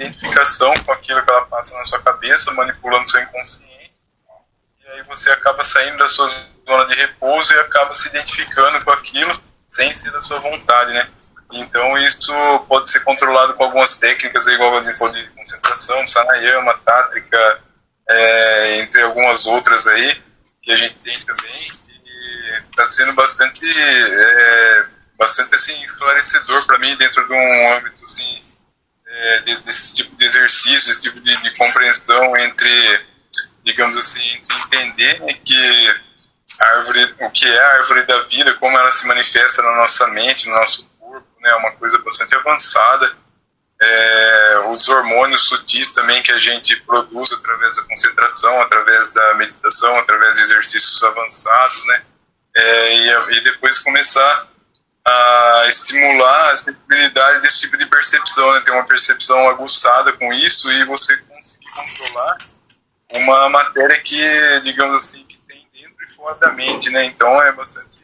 identificação com aquilo que ela passa na sua cabeça, manipulando seu inconsciente, e aí você acaba saindo da sua zona de repouso e acaba se identificando com aquilo sem ser da sua vontade, né? Então isso pode ser controlado com algumas técnicas, igual a gente falou de concentração, Sanayama, Tátrica, entre algumas outras aí, que a gente tem também, e está sendo bastante assim, esclarecedor para mim dentro de um âmbito assim, desse tipo de exercício, desse tipo de compreensão entre, digamos assim, entre entender, né, que o que é a árvore da vida, como ela se manifesta na nossa mente, no nosso corpo, né, é uma coisa bastante avançada. Os hormônios sutis também que a gente produz através da concentração, através da meditação, através de exercícios avançados, né, e depois começar a estimular a sensibilidade desse tipo de percepção, né, ter uma percepção aguçada com isso e você conseguir controlar uma matéria que, digamos assim, que tem dentro e fora da mente, né, então é bastante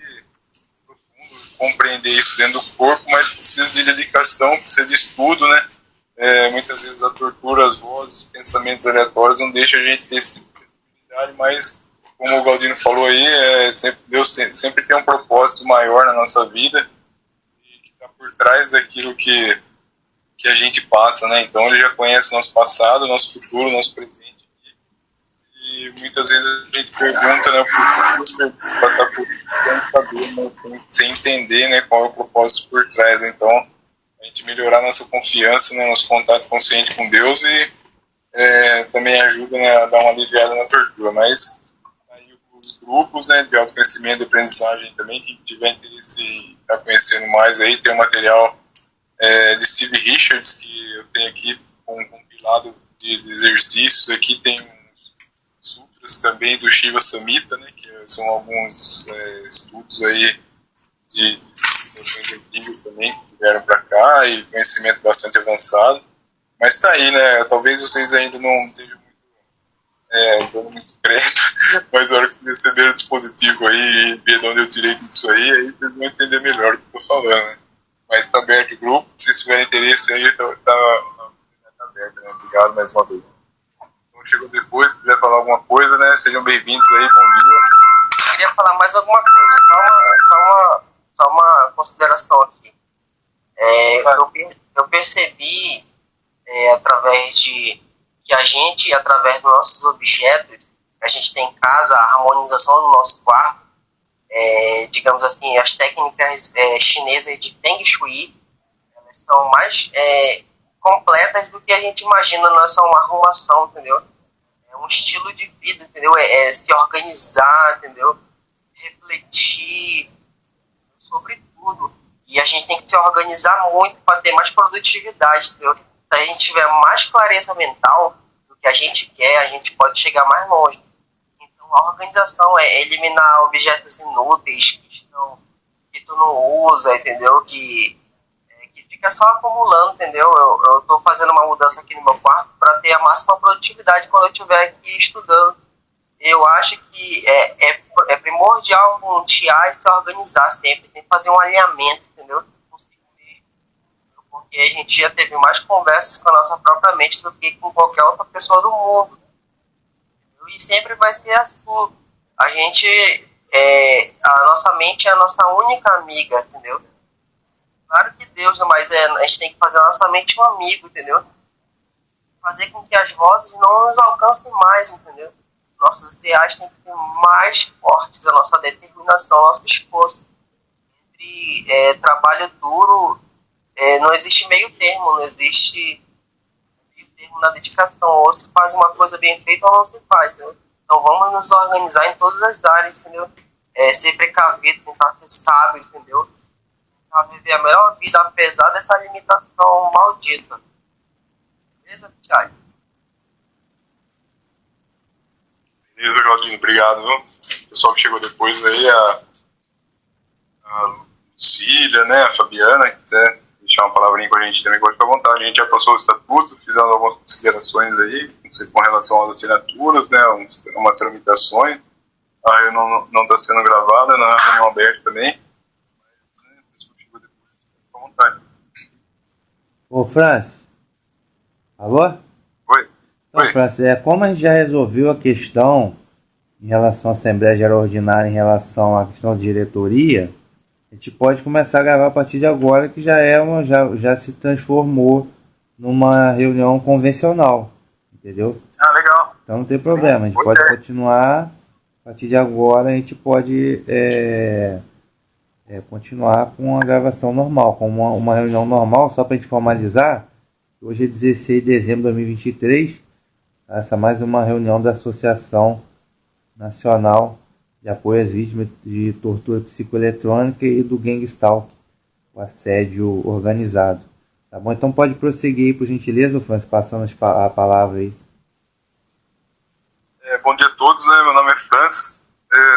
profundo compreender isso dentro do corpo, mas precisa de dedicação, precisa de estudo, né, muitas vezes a tortura, as vozes, os pensamentos aleatórios não deixa a gente ter esse tipo de sensibilidade, mas como o Galdino falou aí, Deus sempre tem um propósito maior na nossa vida e que está por trás daquilo que a gente passa, né? Então ele já conhece o nosso passado, o nosso futuro, o nosso presente. E muitas vezes a gente pergunta, né, por passar por isso, sem saber, né, sem entender, né, qual é o propósito por trás. Então a gente melhorar nossa confiança, né, nosso contato consciente com Deus e também ajuda, né, a dar uma aliviada na tortura. Mas os grupos, né, de autoconhecimento e aprendizagem também, quem tiver interesse em estar conhecendo mais aí, tem um material de Steve Richards, que eu tenho aqui com um compilado de exercícios, aqui tem uns sutras também do Shiva Samhita, né, que são alguns estudos aí de civilizações antigas também, que vieram para cá, e conhecimento bastante avançado, mas está aí, né, talvez vocês ainda não estejam dando muito crédito, mas na hora que vocês receberem o dispositivo aí e ver de onde eu tirei tudo isso aí vocês vão entender melhor o que eu estou falando, né? Mas está aberto o grupo, se vocês tiverem interesse aí, está aberto, né? Obrigado mais uma vez. Então chegou depois, se quiser falar alguma coisa, né? Sejam bem-vindos aí, bom dia. Eu queria falar mais alguma coisa, só uma consideração aqui. Eu percebi, através de que a gente, através dos nossos objetos que a gente tem em casa, a harmonização do nosso quarto, digamos assim, as técnicas chinesas de Feng Shui, elas são mais completas do que a gente imagina, não é só uma arrumação, entendeu? É um estilo de vida, entendeu? Se organizar, entendeu? Refletir sobre tudo. E a gente tem que se organizar muito para ter mais produtividade, entendeu? Se a gente tiver mais clareza mental do que a gente quer, a gente pode chegar mais longe. Então, a organização é eliminar objetos inúteis que tu não usa, entendeu? Que fica só acumulando, entendeu? Eu tô fazendo uma mudança aqui no meu quarto para ter a máxima produtividade quando eu estiver aqui estudando. Eu acho que é primordial um TIA se organizar sempre fazer um alinhamento, entendeu? Porque a gente já teve mais conversas com a nossa própria mente do que com qualquer outra pessoa do mundo. E sempre vai ser assim. A gente, a nossa mente é a nossa única amiga, entendeu? Claro que Deus, mas a gente tem que fazer a nossa mente um amigo, entendeu? Fazer com que as vozes não nos alcancem mais, entendeu? Nossos ideais têm que ser mais fortes, a nossa determinação, nosso esforço. Entre trabalho duro, não existe meio termo, não existe meio termo na dedicação. Ou se faz uma coisa bem feita ou não se faz, entendeu? Então vamos nos organizar em todas as áreas, entendeu? Ser precavido, tentar ser sábio, entendeu? Tentar viver a melhor vida, apesar dessa limitação maldita. Beleza, Thiago? Beleza, Claudinho, obrigado, viu? O pessoal que chegou depois aí, a Lucília, né, a Fabiana, que quiser deixar uma palavrinha com a gente também, pode ficar à vontade. A gente já passou o estatuto, fizemos algumas considerações aí, com relação às assinaturas, né, umas tramitações. A reunião não está sendo gravada, não é uma reunião aberta também. Mas, né, o pessoal que chegou depois, fica à vontade. Ô, Franz, Alô? Oi. Então, Oi. Francis, como a gente já resolveu a questão em relação à Assembleia Geral Ordinária, em relação à questão de diretoria, a gente pode começar a gravar a partir de agora, que já se transformou numa reunião convencional, entendeu? Ah, legal. Então não tem Sim, problema, a gente boa pode ideia. continuar, a partir de agora a gente pode continuar com a gravação normal, com uma reunião normal, só para a gente formalizar. Hoje é 16 de dezembro de 2023, essa é mais uma reunião da Associação Nacional de Apoio às Vítimas de Tortura Psicoeletrônica e do Gangstalk, o assédio organizado. Tá bom? Então pode prosseguir aí, por gentileza, Francis, passando a palavra aí. Bom dia a todos, né? Meu nome é Francis,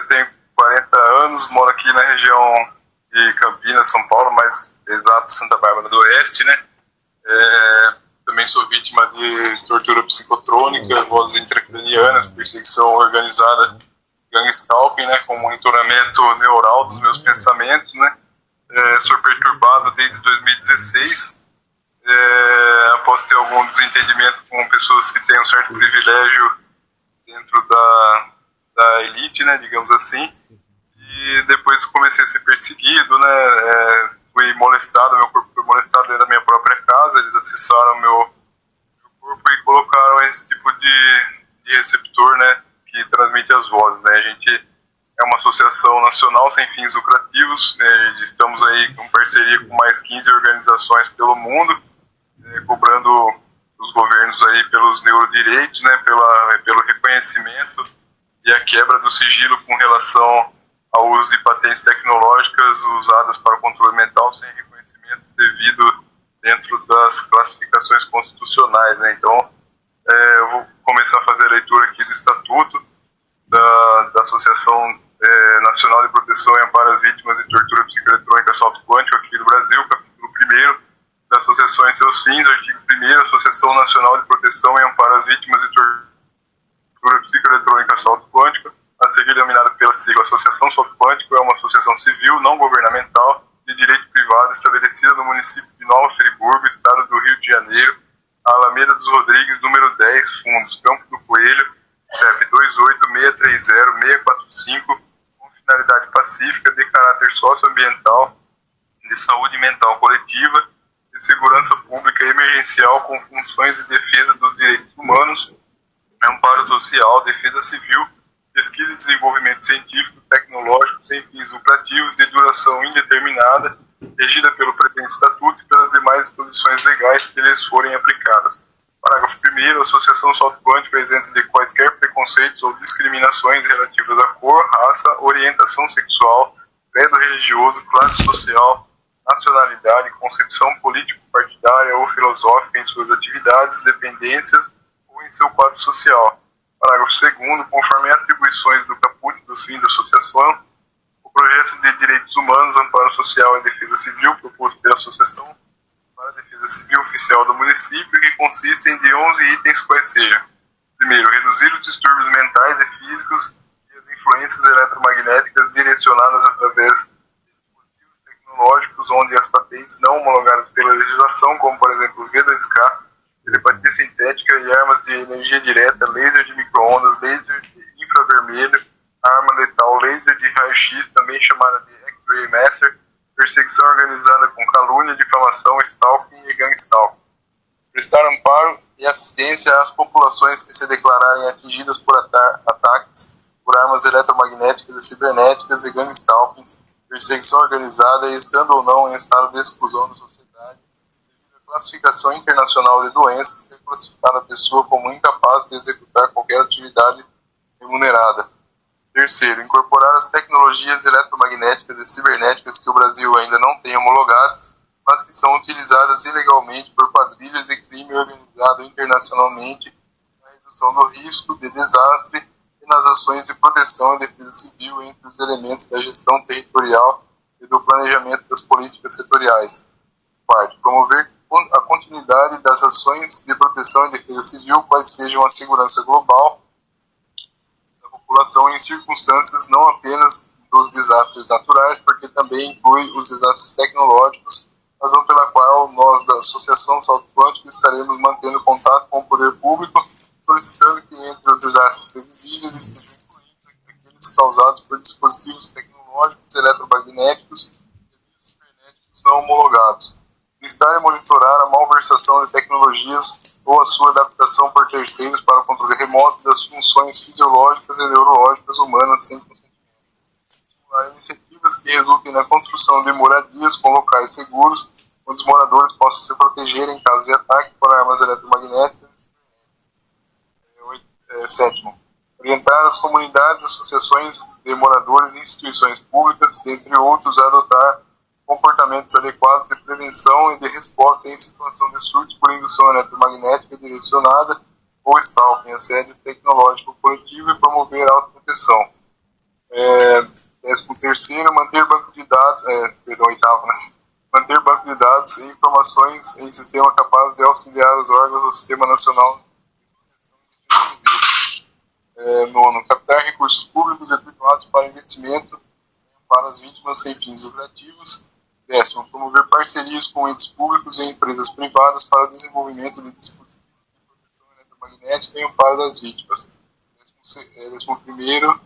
tenho 40 anos, moro aqui na região de Campinas, São Paulo, mais exato Santa Bárbara do Oeste, né? Também sou vítima de tortura psicotrônica, vozes intracranianas, perseguição organizada, gangstalking, né? Com monitoramento neural dos meus pensamentos, né? Sou perturbado desde 2016, após ter algum desentendimento com pessoas que têm um certo privilégio dentro da elite, né, digamos assim, e depois comecei a ser perseguido, né, fui molestado, meu corpo foi molestado dentro da minha própria casa, eles acessaram meu corpo e colocaram esse tipo de receptor, né, que transmite as vozes, né, a gente é uma associação nacional sem fins lucrativos, estamos aí com parceria com mais 15 organizações pelo mundo, cobrando os governos aí pelos neurodireitos, né, pelo reconhecimento e a quebra do sigilo com relação ao uso de patentes tecnológicas usadas para o controle mental sem reconhecimento devido dentro das classificações constitucionais, né. Então, eu vou começar a fazer a leitura aqui do Estatuto da Associação Nacional de Proteção e Amparo às Vítimas de Tortura Psicoeletrônica Assalto Quântico aqui do Brasil, capítulo 1º da Associação e seus fins, artigo 1º, Associação Nacional de Proteção e Amparo às Vítimas de Tortura Psicoeletrônica Assalto Quântico, a seguir denominada pela sigla Associação Assalto Quântico, é uma associação civil não governamental de direito privado estabelecida no município de Nova Friburgo, estado do Rio de Janeiro, Alameda dos Rodrigues, número 10, Fundos, Campo do Coelho, CEP 2863645, com finalidade pacífica de caráter socioambiental, de saúde mental coletiva, de segurança pública emergencial com funções de defesa dos direitos humanos, amparo social, defesa civil, pesquisa e desenvolvimento científico, tecnológico, sem fins lucrativos, de duração indeterminada, regida pelo presente estatuto e pelas demais disposições legais que lhes forem aplicadas. Parágrafo 1º. A Associação Salto Quântico é isenta de quaisquer preconceitos ou discriminações relativas à cor, raça, orientação sexual, credo religioso, classe social, nacionalidade, concepção político-partidária ou filosófica em suas atividades, dependências ou em seu quadro social. Parágrafo 2º. Conforme atribuições do caput dos fins da associação, o projeto de direitos humanos, amparo social e defesa civil proposto pela Associação para a Defesa Civil Oficial do município, que consistem de 11 itens quais sejam: primeiro, reduzir os distúrbios mentais e físicos e as influências eletromagnéticas direcionadas através de dispositivos tecnológicos onde as patentes não homologadas pela legislação, como por exemplo o V2K, telepatia sintética e armas de energia direta, laser de micro-ondas, laser de infravermelho, arma letal, laser de raio-x, também chamada de X-Ray Master, perseguição organizada com calúnia, difamação, stalking e gangstalking. Prestar amparo e assistência às populações que se declararem atingidas por ataques por armas eletromagnéticas e cibernéticas e gangstalking, perseguição organizada e estando ou não em estado de exclusão da sociedade, devido à classificação internacional de doenças, ter classificado a pessoa como incapaz de executar qualquer atividade remunerada. Terceiro, incorporar as tecnologias eletromagnéticas e cibernéticas que o Brasil ainda não tem homologadas, mas que são utilizadas ilegalmente por quadrilhas de crime organizado internacionalmente na redução do risco de desastre e nas ações de proteção e defesa civil entre os elementos da gestão territorial e do planejamento das políticas setoriais. Quarto, promover a continuidade das ações de proteção e defesa civil, quais sejam a segurança global população em circunstâncias não apenas dos desastres naturais, porque também inclui os desastres tecnológicos razão pela qual nós da Associação Salto Quântico estaremos mantendo contato com o poder público, solicitando que entre os desastres previsíveis estejam incluídos aqueles causados por dispositivos tecnológicos eletromagnéticos e cibernéticos não homologados. Listar e monitorar a malversação de tecnologias ou a sua adaptação por terceiros para o controle remoto das funções fisiológicas e neurológicas humanas sem consentimento. Estimular iniciativas que resultem na construção de moradias com locais seguros, onde os moradores possam se proteger em caso de ataque por armas eletromagnéticas. Sétimo, orientar as comunidades, associações de moradores e instituições públicas, dentre outros, a adotar comportamentos adequados de prevenção e de resposta em situação de surto por indução eletromagnética direcionada ou stalking, assédio tecnológico coletivo e promover a autoproteção. 13º, manter banco de dados, oitavo, né? Manter banco de dados e informações em sistema capaz de auxiliar os órgãos do Sistema Nacional de Proteção e Defesa Civil. 9, captar recursos públicos e privados para investimento para as vítimas sem fins lucrativos. 10º, promover parcerias com entes públicos e empresas privadas para o desenvolvimento de dispositivos de proteção eletromagnética e amparo das vítimas. 11º,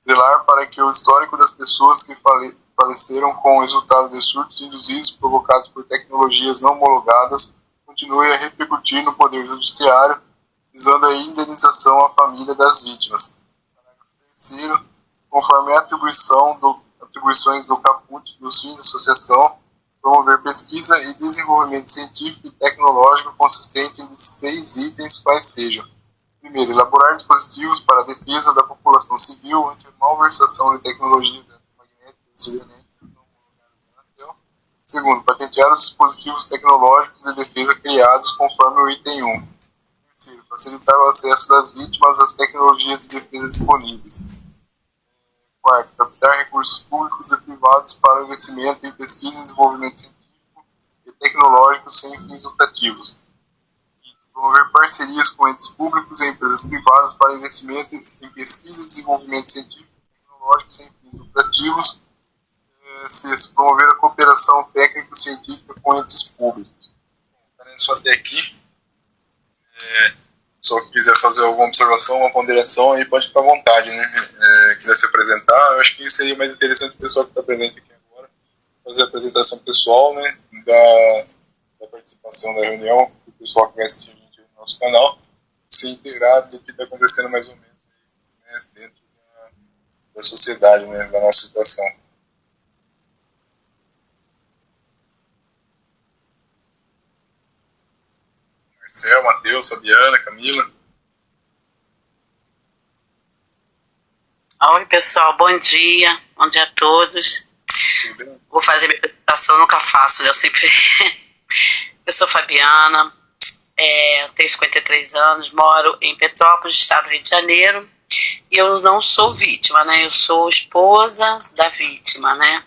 zelar para que o histórico das pessoas que faleceram com o resultado de surtos induzidos provocados por tecnologias não homologadas continue a repercutir no Poder Judiciário, visando a indenização à família das vítimas. Parágrafo 3º, conforme a atribuições do caput dos fins da associação, promover pesquisa e desenvolvimento científico e tecnológico consistente em 6 itens, quais sejam: primeiro, elaborar dispositivos para a defesa da população civil ante a malversação de tecnologias eletromagnéticas e cibernéticas não homologadas na Anatel. Segundo, patentear os dispositivos tecnológicos de defesa criados conforme o item 1. Terceiro, facilitar o acesso das vítimas às tecnologias de defesa disponíveis. Quarto, captar recursos públicos e privados para o investimento em pesquisa e desenvolvimento científico e tecnológico sem fins lucrativos. Quinto, promover parcerias com entes públicos e empresas privadas para investimento em pesquisa e desenvolvimento científico e tecnológico sem fins lucrativos. Sexto, promover a cooperação técnico-científica com entes públicos. Estarei só até aqui. Só que quiser fazer alguma observação, uma ponderação, aí pode ficar à vontade, né? Quiser se apresentar, eu acho que seria mais interessante o pessoal que está presente aqui agora fazer a apresentação pessoal, né? Da participação da reunião, o pessoal que vai assistir a gente no nosso canal, se inteirar do que está acontecendo mais ou menos aí, né? Dentro da sociedade, né? Da nossa situação. Marcel, Matheus, Fabiana, Camila. Oi, pessoal, bom dia a todos. Vou fazer minha apresentação, nunca faço, né? Eu sempre. Eu sou Fabiana, tenho 53 anos, moro em Petrópolis, estado do Rio de Janeiro, e eu não sou vítima, né? Eu sou esposa da vítima, né?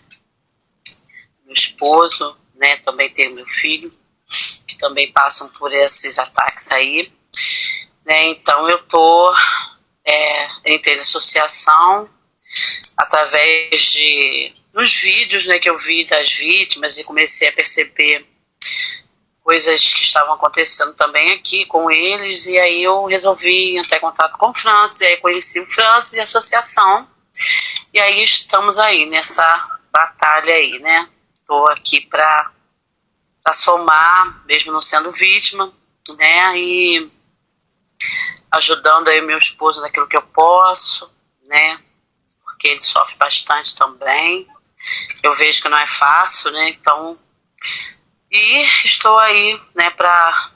Meu esposo, né? Também tenho meu filho, que também passam por esses ataques aí, né? Então eu entrei na associação através dos vídeos, né, que eu vi das vítimas, e comecei a perceber coisas que estavam acontecendo também aqui com eles, e aí eu resolvi entrar em contato com o Francis, e aí conheci o Francis e a associação, e aí estamos aí nessa batalha aí, né? Estou aqui para somar, mesmo não sendo vítima, né, e ajudando aí meu esposo naquilo que eu posso, né, porque ele sofre bastante também. Eu vejo que não é fácil, né, então, e estou aí, né, para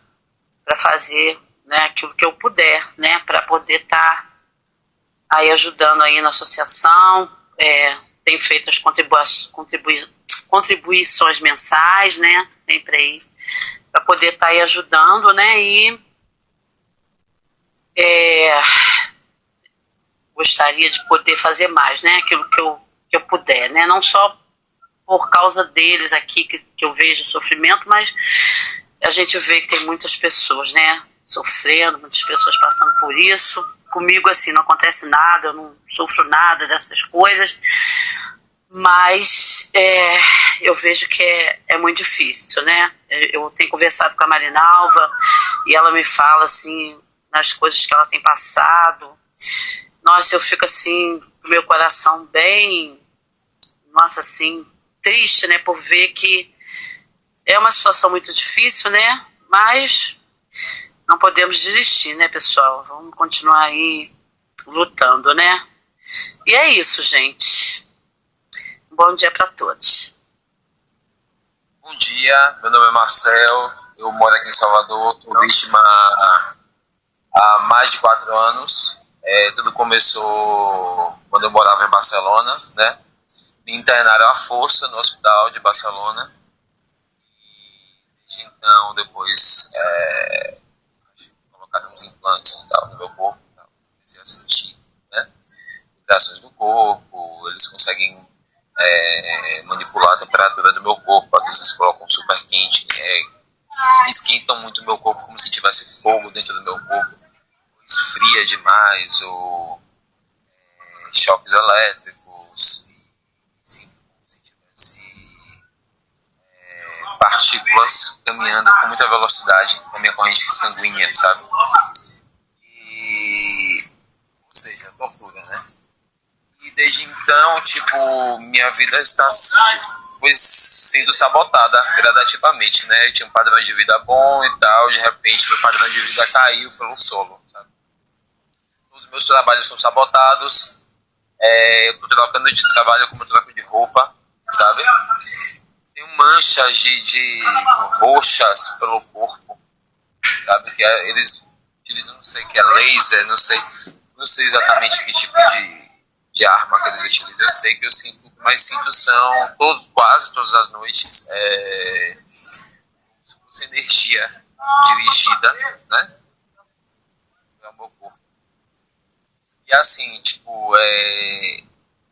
fazer, né, aquilo que eu puder, né, para poder estar aí ajudando aí na associação. Tenho feito as contribuições mensais, né, sempre aí, para poder estar aí ajudando, né, e gostaria de poder fazer mais, né, aquilo que eu puder, né, não só por causa deles aqui, que eu vejo o sofrimento, mas a gente vê que tem muitas pessoas, né, sofrendo, muitas pessoas passando por isso. Comigo, assim, não acontece nada, eu não sofro nada dessas coisas, Mas eu vejo que é muito difícil, né? Eu tenho conversado com a Marinalva e ela me fala, assim, nas coisas que ela tem passado. Nossa, eu fico, assim, com o meu coração bem, nossa, assim, triste, né? Por ver que é uma situação muito difícil, né? Mas não podemos desistir, né, pessoal? Vamos continuar aí lutando, né? E é isso, gente. Bom dia para todos. Bom dia, meu nome é Marcel, eu moro aqui em Salvador, estou vítima há mais de 4 anos. Tudo começou quando eu morava em Barcelona, né? Me internaram à força no hospital de Barcelona. Desde então, depois colocaram uns implantes e tal no meu corpo, comecei a sentir, né? Vibrações do corpo, eles conseguem manipular a temperatura do meu corpo, às vezes colocam super quente, esquentam muito o meu corpo como se tivesse fogo dentro do meu corpo, ou esfria demais, ou choques elétricos, sinto como se tivesse partículas caminhando com muita velocidade na minha corrente sanguínea, sabe? Ou seja, tortura, né? E desde então, minha vida foi sendo sabotada gradativamente, né? Eu tinha um padrão de vida bom e tal, de repente meu padrão de vida caiu pelo solo, sabe? Os meus trabalhos são sabotados, eu tô trocando de trabalho como eu troco de roupa, sabe? Tenho manchas de roxas pelo corpo, sabe? Que eles utilizam, não sei o que é laser, não sei exatamente que tipo de arma que eles utilizam. Eu sei que eu sinto, o que mais sinto são quase todas as noites se fosse energia dirigida, né, ao meu corpo. E assim,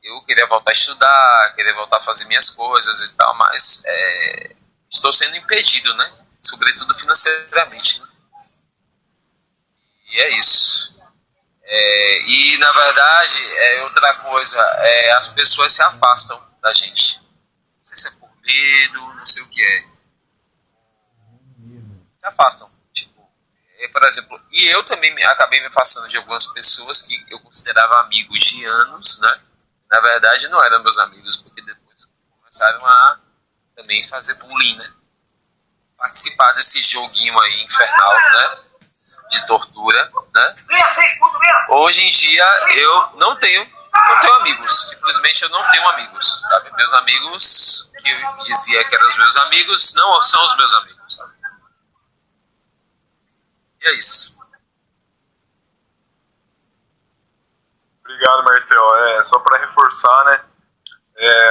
eu queria voltar a estudar, queria voltar a fazer minhas coisas e tal, mas estou sendo impedido, né, sobretudo financeiramente, né? E é isso. E na verdade, outra coisa, as pessoas se afastam da gente. Não sei se é por medo, não sei o que é. Se afastam. Por exemplo, e eu também acabei me afastando de algumas pessoas que eu considerava amigos de anos, né? Na verdade, não eram meus amigos, porque depois começaram a também fazer bullying, né? Participar desse joguinho aí infernal, né? De tortura, né? Hoje em dia eu não tenho amigos, simplesmente eu não tenho amigos, sabe? Meus amigos que eu dizia que eram os meus amigos não são os meus amigos, sabe? E é isso. Obrigado, Marcel. Só para reforçar, né?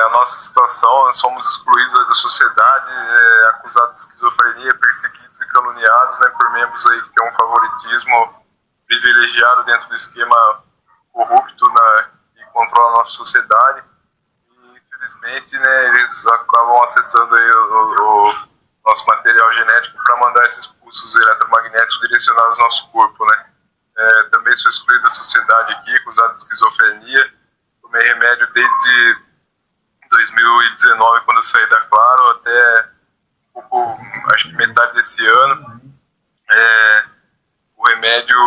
A nossa situação, nós somos excluídos da sociedade, acusados de esquizofrenia, perseguidos e caluniados, né, por membros aí que têm um favoritismo privilegiado dentro do esquema corrupto, né, que controla a nossa sociedade. E, infelizmente, né, eles acabam acessando aí o nosso material genético para mandar esses pulsos eletromagnéticos direcionados ao nosso corpo, né. Também sou excluído da sociedade aqui, acusado de esquizofrenia. Tomei remédio desde 2019, quando eu saí da Claro, até um pouco, acho que metade desse ano. O remédio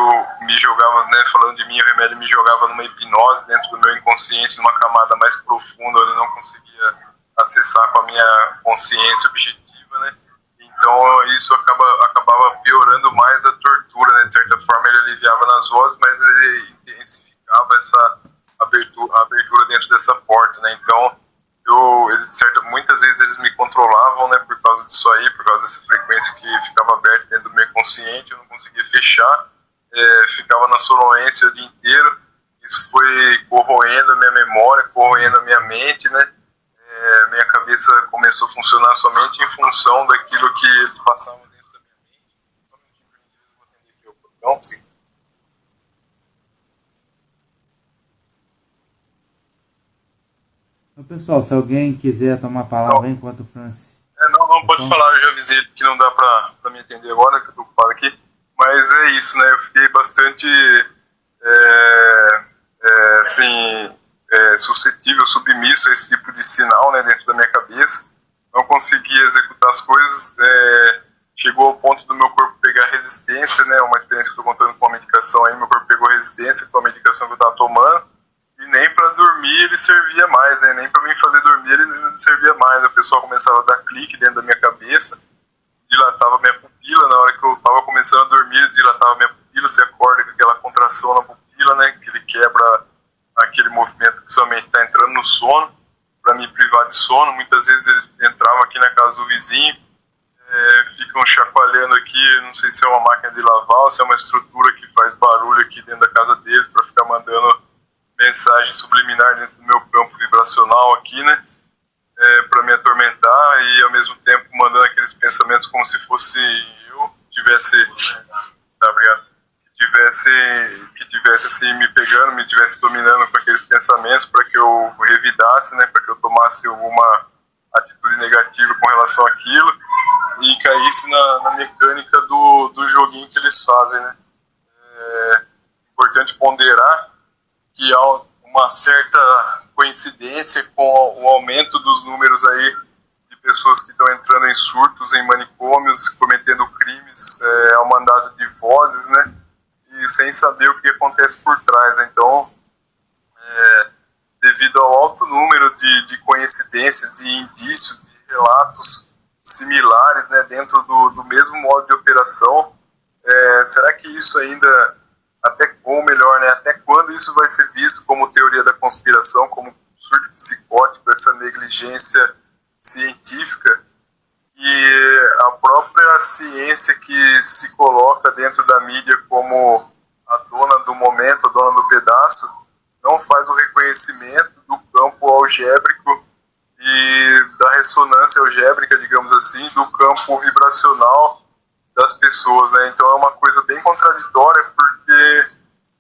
me jogava, né, falando de mim, o remédio me jogava numa hipnose dentro do meu inconsciente, numa camada mais profunda, onde eu não conseguia acessar com a minha consciência objetiva, né? Então isso acabava piorando mais a tortura, né? De certa forma ele aliviava nas vozes, mas ele intensificava essa abertura dentro dessa porta, né? Então muitas vezes eles me controlavam, né, por causa disso aí, por causa dessa frequência que ficava aberta dentro do meu inconsciente, eu não conseguia fechar, ficava na sonolência o dia inteiro. Isso foi corroendo a minha memória, corroendo a minha mente, né? Minha cabeça começou a funcionar somente em função daquilo que eles passavam dentro da minha mente. Só um minutinho, eu vou atender aqui o portão, sim. Pessoal, se alguém quiser tomar a palavra enquanto o Francis... Não pode falar, eu já avisei que não dá pra me entender agora, que eu tô ocupado aqui. Mas é isso, né? Eu fiquei bastante, assim, suscetível, submisso a esse tipo de sinal, né, dentro da minha cabeça. Não conseguia executar as coisas, chegou ao ponto do meu corpo pegar resistência, né, uma experiência que eu estou contando com a medicação aí, meu corpo pegou resistência com a medicação que eu estava tomando, e nem para dormir ele servia mais, né, nem para mim fazer dormir ele não servia mais. O pessoal começava a dar clique dentro da minha cabeça, dilatava minha pupila, na hora que eu estava começando a dormir, eles dilatavam minha pupila, você acorda com aquela contração na pupila, né, que ele quebra aquele movimento que somente está entrando no sono, para me privar de sono. Muitas vezes eles entravam aqui na casa do vizinho, ficam chacoalhando aqui, não sei se é uma máquina de lavar ou se é uma estrutura que faz barulho aqui dentro da casa deles para ficar mandando mensagem subliminar dentro do meu campo vibracional aqui, né, para me atormentar, e ao mesmo tempo mandando aqueles pensamentos como se fosse eu tivesse, obrigado, que tivesse assim me pegando, me tivesse dominando com aqueles pensamentos para que eu revidasse, né, para que eu tomasse alguma atitude negativa com relação àquilo e caísse na mecânica do joguinho que eles fazem, né. É importante ponderar que há uma certa coincidência com o aumento dos números aí de pessoas que estão entrando em surtos, em manicômios, cometendo crimes ao mandato de vozes, né, e sem saber o que acontece por trás, né? Então, devido ao alto número de coincidências, de indícios, de relatos similares, né, dentro do mesmo modo de operação, será que isso ainda, ou melhor, né, até quando isso vai ser visto como teoria da conspiração, como surto psicótico, essa negligência científica, que a própria ciência que se coloca dentro da mídia como a dona do momento, a dona do pedaço, não faz o reconhecimento do campo algébrico e da ressonância algébrica, digamos assim, do campo vibracional das pessoas, né? Então é uma coisa bem contraditória, porque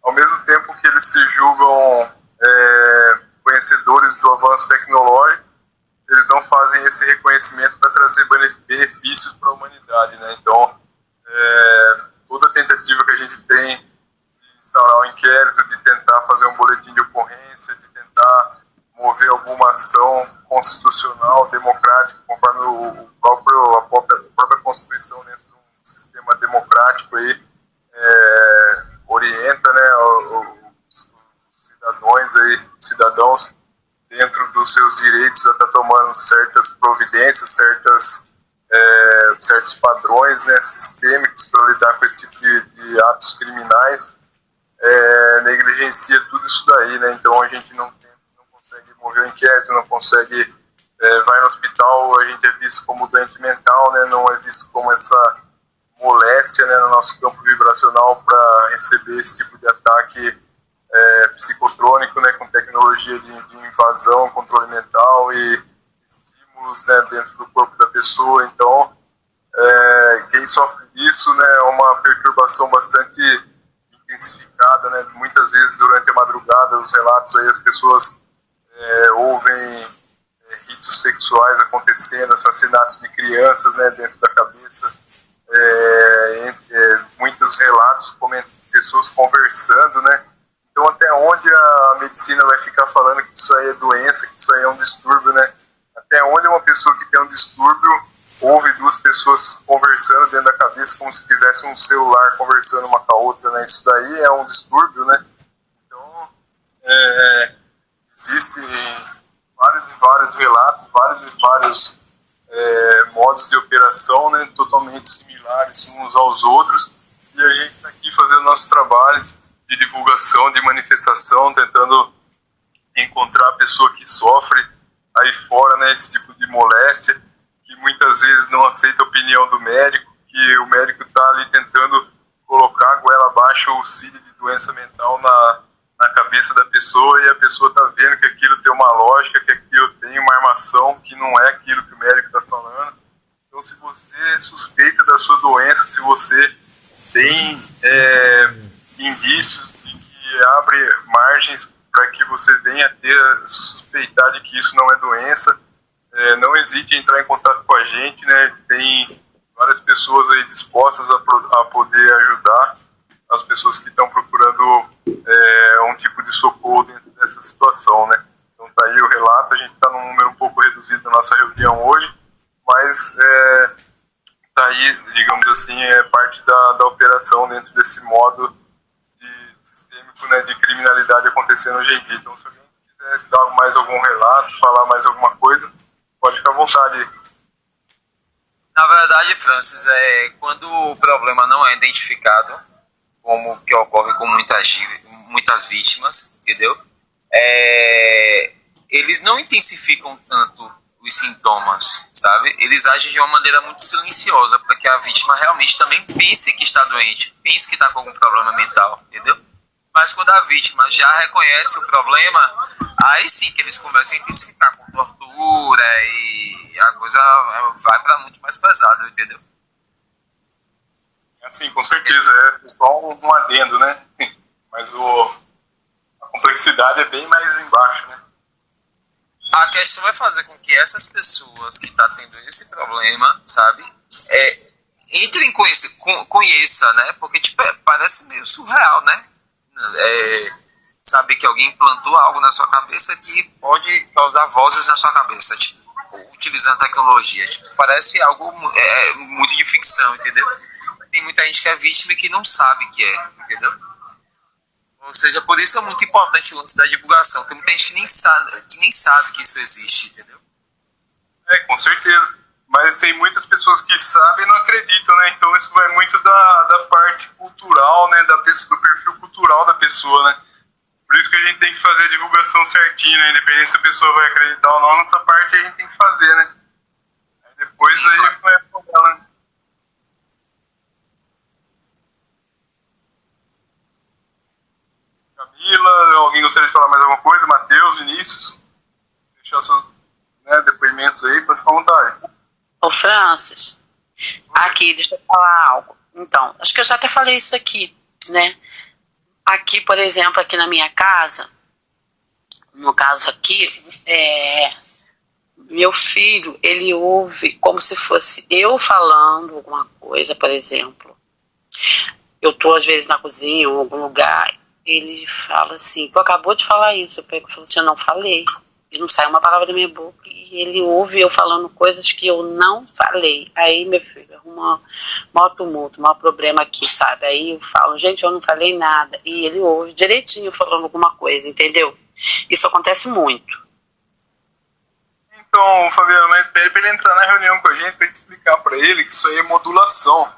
ao mesmo tempo que eles se julgam conhecedores do avanço tecnológico, eles não fazem esse reconhecimento para trazer benefícios para a humanidade, né? Então, toda tentativa que a gente tem de instaurar um inquérito, de tentar fazer um boletim de ocorrência, de tentar mover alguma ação constitucional, democrática, conforme a própria Constituição dentro de um sistema democrático aí, orienta, né, os cidadãos dentro dos seus direitos a estar tomando certas providências, certos padrões, né, sistêmicos para lidar com esse tipo de atos criminais, negligencia tudo isso daí, né? Então a gente não consegue mover o inquérito, não consegue, vai no hospital, a gente é visto como doente mental, né, não é visto como essa moléstia, né, no nosso campo vibracional para receber esse tipo de ataque psicotrônico, né, com tecnologia de invasão, controle mental e estímulos, né, dentro do corpo da pessoa. Então, quem sofre disso, né, é uma perturbação bastante intensificada, né, muitas vezes durante a madrugada, os relatos aí, as pessoas ouvem ritos sexuais acontecendo, assassinatos de crianças, né, dentro da cabeça, muitos relatos, pessoas conversando, né. Então, até onde a medicina vai ficar falando que isso aí é doença, que isso aí é um distúrbio, né? Até onde uma pessoa que tem um distúrbio ouve duas pessoas conversando dentro da cabeça como se tivesse um celular conversando uma com a outra, né? Isso daí é um distúrbio, né? Então, existem vários e vários relatos, vários modos de operação, né? Totalmente similares uns aos outros, e a gente está aqui fazendo nosso trabalho de divulgação, de manifestação, tentando encontrar a pessoa que sofre aí fora, né, esse tipo de moléstia, que muitas vezes não aceita a opinião do médico, que o médico está ali tentando colocar a goela abaixo o auxílio de doença mental na cabeça da pessoa, e a pessoa está vendo que aquilo tem uma lógica, que aquilo tem uma armação, que não é aquilo que o médico está falando. Então, se você suspeita da sua doença, se você tem indícios de que abre margens para que você venha a ter suspeitar de que isso não é doença, não hesite em entrar em contato com a gente, né? Tem várias pessoas aí dispostas a poder ajudar as pessoas que estão procurando um tipo de socorro dentro dessa situação, né? Então tá aí o relato, a gente está num número um pouco reduzido da nossa reunião hoje, mas tá aí, digamos assim, parte da operação dentro desse modo sistêmico, né, de criminalidade acontecendo hoje em dia. Então, se alguém quiser dar mais algum relato, falar mais alguma coisa, pode ficar à vontade. Na verdade, Francis, quando o problema não é identificado, como que ocorre com muitas vítimas, entendeu? Eles não intensificam tanto os sintomas, sabe? Eles agem de uma maneira muito silenciosa para que a vítima realmente também pense que está doente, pense que está com algum problema mental, entendeu? Mas quando a vítima já reconhece o problema, aí sim que eles começam a intensificar com tortura e a coisa vai para muito mais pesado, entendeu? Assim, com certeza, é só um adendo, né? Mas a complexidade é bem mais embaixo, né? A questão é fazer com que essas pessoas que estão tendo esse problema, sabe, entrem conheça, né? Porque tipo, parece meio surreal, né? Saber que alguém implantou algo na sua cabeça que pode causar vozes na sua cabeça, tipo, utilizando tecnologia. Tipo, parece algo muito de ficção, entendeu? Tem muita gente que é vítima e que não sabe que entendeu? Ou seja, por isso é muito importante o lance da divulgação. Tem muita gente que nem sabe que isso existe, entendeu? Com certeza. Mas tem muitas pessoas que sabem e não acreditam, né? Então isso vai muito da parte cultural, né? Do perfil cultural da pessoa, né? Por isso que a gente tem que fazer a divulgação certinho, né? Independente se a pessoa vai acreditar ou não, nossa parte a gente tem que fazer, né? Aí depois Sim, aí vai apoiar, né? Camila, alguém gostaria de falar mais alguma coisa? Matheus, Vinícius? Deixar seus depoimentos aí, pode ficar à vontade. Ô Francis, aqui, deixa eu falar algo. Então, acho que eu já até falei isso aqui, né? Aqui, por exemplo, aqui na minha casa, no caso aqui, meu filho, ele ouve como se fosse eu falando alguma coisa, por exemplo. Eu tô às vezes na cozinha ou em algum lugar, ele fala assim, tu acabou de falar isso. Eu pego e falo assim, eu não falei. E não sai uma palavra da minha boca e ele ouve eu falando coisas que eu não falei. Aí, meu filho, arruma maior tumulto, maior problema aqui, sabe? Aí eu falo, gente, eu não falei nada. E ele ouve direitinho falando alguma coisa, entendeu? Isso acontece muito. Então, Fabiano, mas pede para ele entrar na reunião com a gente para explicar para ele que isso aí é modulação.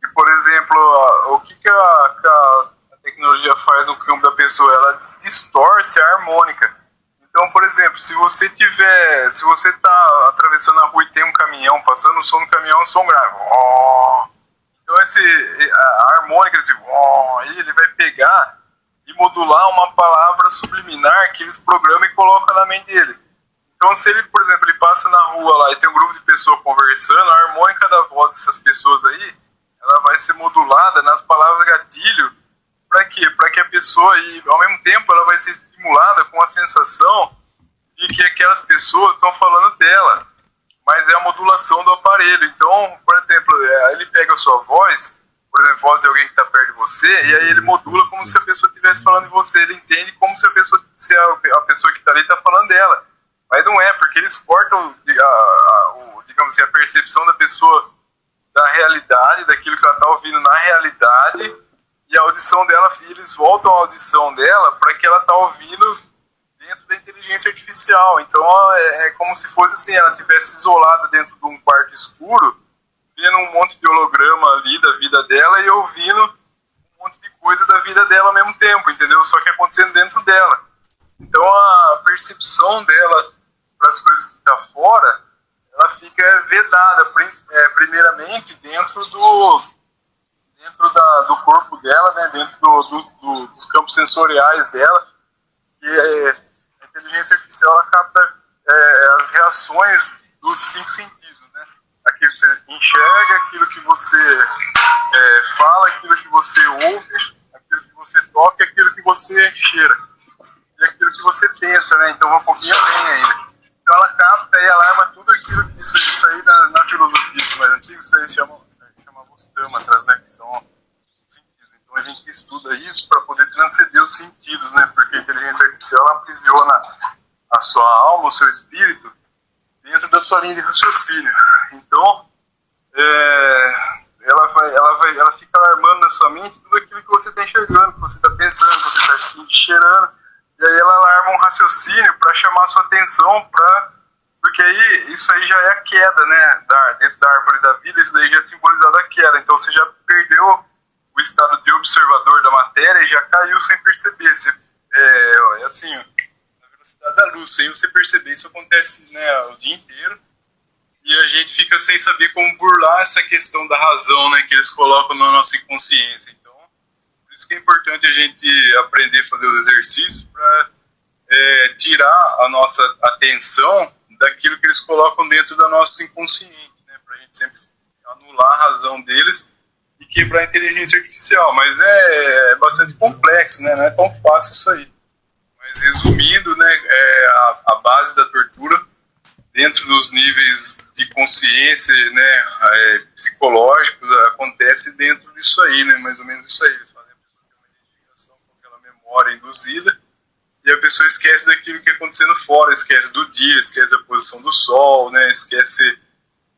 E, por exemplo, o que a tecnologia faz no campo da pessoa? Ela distorce a harmônica. Então, por exemplo, se você está atravessando a rua e tem um caminhão passando, o som do caminhão é um som grave. Então a harmônica desse aí ele vai pegar e modular uma palavra subliminar que eles programam e colocam na mente dele. Então, se ele, por exemplo, ele passa na rua lá e tem um grupo de pessoas conversando, a harmônica da voz dessas pessoas aí, ela vai ser modulada nas palavras gatilho. Para quê? Para que a pessoa, e ao mesmo tempo, ela vai ser estimulada com a sensação de que aquelas pessoas estão falando dela, mas é a modulação do aparelho. Então, por exemplo, ele pega a sua voz, por exemplo, a voz de alguém que está perto de você, e aí ele modula como se a pessoa estivesse falando de você. Ele entende como se a pessoa que está ali está falando dela. Mas não é, porque eles cortam, digamos assim, a percepção da pessoa da realidade, daquilo que ela está ouvindo na realidade, e a audição dela, eles voltam a audição dela para que ela está ouvindo dentro da inteligência artificial. Então é como se fosse assim, ela estivesse isolada dentro de um quarto escuro, vendo um monte de holograma ali da vida dela e ouvindo um monte de coisa da vida dela ao mesmo tempo, entendeu? Só que acontecendo dentro dela. Então a percepção dela para as coisas que estão fora, ela fica vedada, primeiramente dentro do corpo dela, né, dentro dos campos sensoriais dela, e a inteligência artificial ela capta as reações dos 5 sentidos, né? Aquilo que você enxerga, aquilo que você fala, aquilo que você ouve, aquilo que você toca, aquilo que você cheira e aquilo que você pensa, né? Então vai um pouquinho além ainda. Então ela capta e alarma tudo aquilo, isso aí na filosofia mais antiga, isso aí chama Tâmatras, né, que são os sentidos. Então a gente estuda isso para poder transcender os sentidos, né, porque a inteligência artificial ela seu espírito dentro da sua linha de raciocínio. Então, ela fica alarmando na sua mente tudo aquilo que você está enxergando, que você está pensando, que você está sentindo, cheirando, e aí ela alarma um raciocínio para chamar a sua atenção, porque aí isso aí já é a queda, né, dentro da árvore da vida, isso daí já é simbolizado a queda, então você já perdeu o estado de observador da matéria e já caiu sem perceber. É assim, na velocidade da luz, sem você perceber. Isso acontece, né, o dia inteiro, e a gente fica sem saber como burlar essa questão da razão, né, que eles colocam na nossa inconsciência. Então, por isso que é importante a gente aprender a fazer os exercícios para tirar a nossa atenção daquilo que eles colocam dentro da nossa inconsciente, né, para a gente sempre anular a razão deles e quebrar a inteligência artificial. Mas é bastante complexo, né, não é tão fácil isso aí. Mas resumindo, né, a base da tortura dentro dos níveis de consciência, né, psicológicos, acontece dentro disso aí, né, mais ou menos isso aí. Eles fazem a pessoa ter uma identificação com aquela memória induzida e a pessoa esquece daquilo que é acontecendo fora, esquece do dia, esquece da posição do sol, né, esquece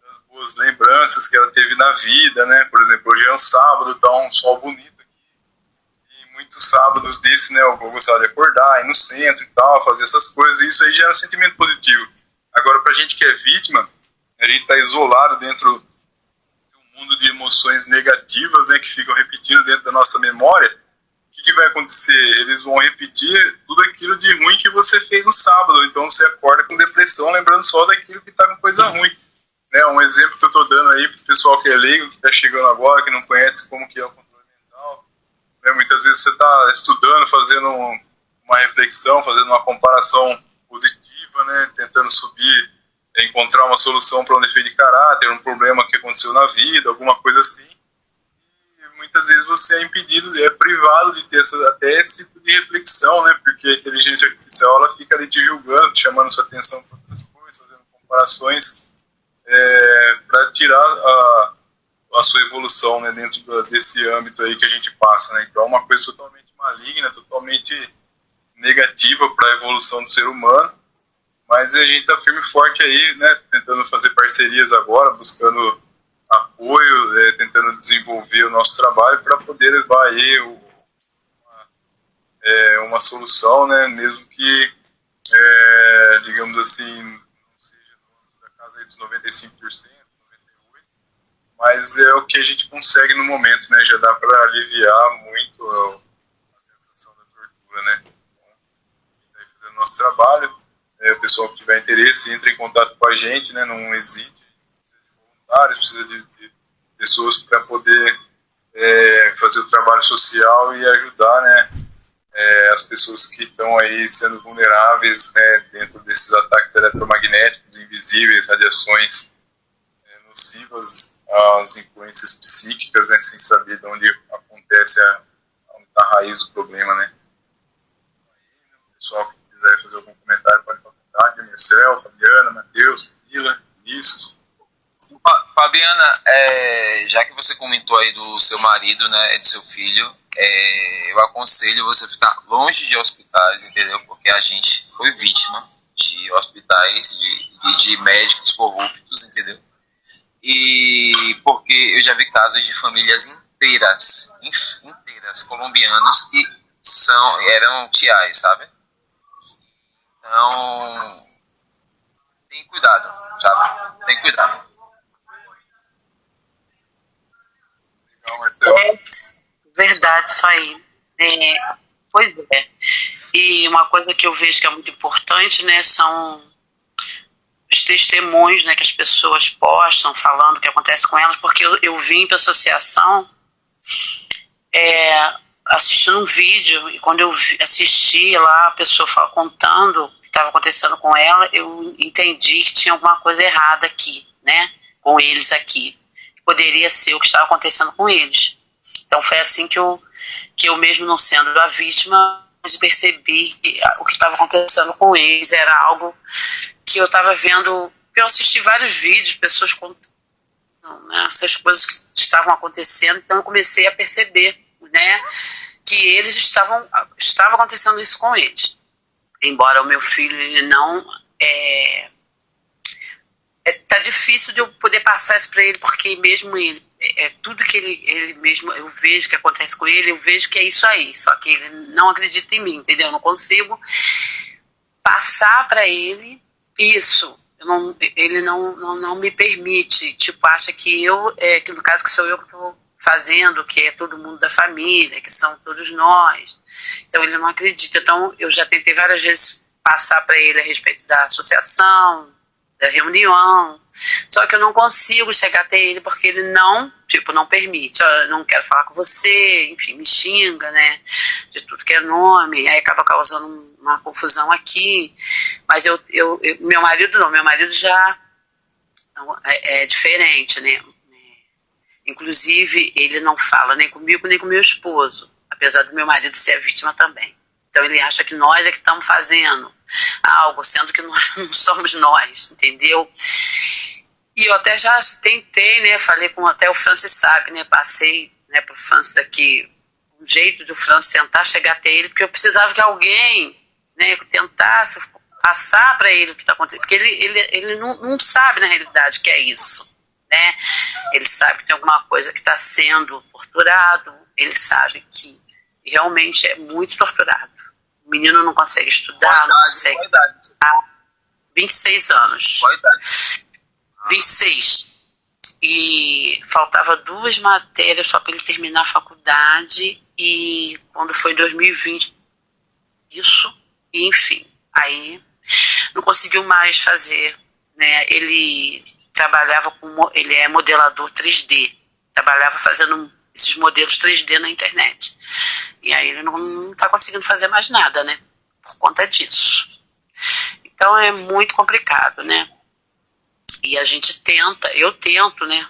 das boas lembranças que ela teve na vida, né. Por exemplo, hoje é um sábado, tá um sol bonito aqui, e muitos sábados desse, né, eu gostava de acordar, ir no centro e tal, fazer essas coisas, e isso aí gera um sentimento positivo. Agora, pra gente que é vítima, a gente tá isolado dentro de um mundo de emoções negativas, né, que ficam repetindo dentro da nossa memória. O que vai acontecer? Eles vão repetir tudo aquilo de ruim que você fez no sábado, então você acorda com depressão, lembrando só daquilo que tá com coisa ruim. Né, um exemplo que eu tô dando aí pro pessoal que é leigo, que tá chegando agora, que não conhece como que é o controle mental, né, muitas vezes você tá estudando, fazendo uma reflexão, fazendo uma comparação positiva, né, tentando subir, encontrar uma solução para um defeito de caráter, um problema que aconteceu na vida, alguma coisa assim. E muitas vezes você é impedido, é privado de ter até esse tipo de reflexão, né, porque a inteligência artificial ela fica ali te julgando, chamando sua atenção para outras coisas, fazendo comparações para tirar a sua evolução, né, dentro desse âmbito aí que a gente passa, né. Então é uma coisa totalmente maligna, totalmente negativa para a evolução do ser humano, mas a gente está firme e forte aí, né, tentando fazer parcerias agora, buscando apoio, tentando desenvolver o nosso trabalho para poder levar aí uma solução, né, mesmo que, digamos assim, não seja da casa aí dos 95%, 98%, mas é o que a gente consegue no momento, né, já dá para aliviar muito a sensação da tortura, né. Nosso trabalho, o pessoal que tiver interesse entre em contato com a gente, né, não hesite, precisa de voluntários, precisa de pessoas para poder fazer o trabalho social e ajudar, né, as pessoas que estão aí sendo vulneráveis, né, dentro desses ataques eletromagnéticos, invisíveis, radiações nocivas, as influências psíquicas, né, sem saber de onde acontece onde está a raiz do problema, né. Pessoal que quiser fazer algum comentário, pode falar à vontade. Marcel, Fabiana, Matheus, Camila, Vinícius. Fabiana, já que você comentou aí do seu marido, né, do seu filho, eu aconselho você ficar longe de hospitais, entendeu? Porque a gente foi vítima de hospitais, de médicos corruptos, entendeu? E porque eu já vi casos de famílias inteiras, colombianos, que eram tiais, sabe? Então, tem cuidado, sabe? Tem cuidado. Legal, Marcelo. Verdade, isso aí. Pois é. E uma coisa que eu vejo que é muito importante, né, são os testemunhos, né, que as pessoas postam, falando o que acontece com elas, porque eu vim para a associação assistindo um vídeo, e quando eu assisti lá, a pessoa contando o que estava acontecendo com ela, eu entendi que tinha alguma coisa errada aqui, né, com eles aqui. Poderia ser o que estava acontecendo com eles. Então foi assim que eu mesmo não sendo a vítima, percebi que o que estava acontecendo com eles era algo que eu estava vendo. Eu assisti vários vídeos, pessoas contando, né, essas coisas que estavam acontecendo, então eu comecei a perceber, né, que eles estava acontecendo isso com eles. Embora o meu filho ele não tá difícil de eu poder passar isso para ele, porque mesmo ele, tudo que ele mesmo, eu vejo que acontece com ele, eu vejo que é isso aí, só que ele não acredita em mim, entendeu? Eu não consigo passar para ele isso. Ele não me permite, tipo, acha que que no caso que sou eu que estou fazendo, que é todo mundo da família, que são todos nós. Então ele não acredita. Então eu já tentei várias vezes passar para ele a respeito da associação, da reunião, só que eu não consigo chegar até ele porque ele não permite. Eu não quero falar com você, enfim, me xinga, né, de tudo que é nome, aí acaba causando uma confusão aqui. Mas meu marido já é diferente, né? Inclusive, ele não fala nem comigo, nem com meu esposo, apesar do meu marido ser a vítima também. Então, ele acha que nós é que estamos fazendo algo, sendo que nós não somos nós, entendeu? E eu até já tentei, né, falei com até o Francis sabe, né, passei, né, pro Francis aqui, um jeito do Francis tentar chegar até ele, porque eu precisava que alguém, né, tentasse passar para ele o que está acontecendo, porque ele não sabe na realidade o que é isso, né? Ele sabe que tem alguma coisa que está sendo torturado, ele sabe que realmente é muito torturado. O menino não consegue estudar, não consegue. Qual idade? 26 anos. Qual idade? 26. E faltava 2 matérias só para ele terminar a faculdade, e quando foi 2020, isso, e enfim, aí não conseguiu mais fazer, né? Ele ele é modelador 3D, trabalhava fazendo esses modelos 3D na internet, e aí ele não está conseguindo fazer mais nada, né, por conta disso. Então é muito complicado, né? E a gente eu tento, né,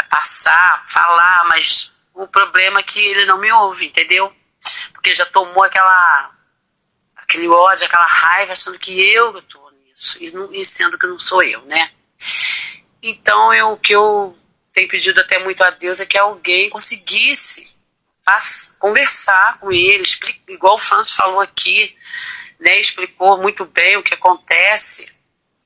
passar, falar, mas o problema é que ele não me ouve, entendeu? Porque já tomou aquele ódio, aquela raiva, achando que eu estou nisso, e sendo que não sou eu, né? Então, o que eu tenho pedido até muito a Deus é que alguém conseguisse conversar com ele, igual o Francis falou aqui, né, explicou muito bem o que acontece,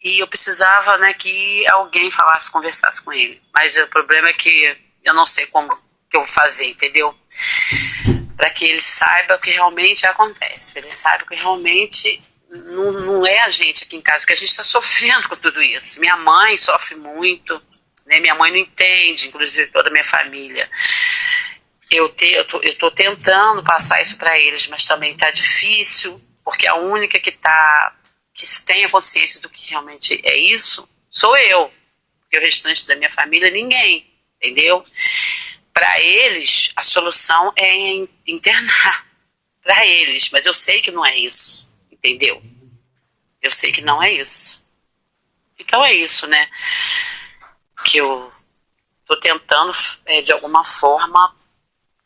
e eu precisava, né, que alguém conversasse com ele. Mas o problema é que eu não sei como que eu vou fazer, entendeu? Para que ele saiba o que realmente acontece, ele saiba que realmente não é a gente aqui em casa, porque a gente está sofrendo com tudo isso. Minha mãe sofre muito, né? Minha mãe não entende, inclusive toda a minha família. Eu estou tentando passar isso para eles, mas também está difícil, porque a única que tem a consciência do que realmente é isso sou eu, porque o restante da minha família, ninguém, entendeu? Para eles, a solução é internar para eles, mas eu sei que não é isso, entendeu? Eu sei que não é isso. Então é isso, né? Que eu tô tentando, de alguma forma,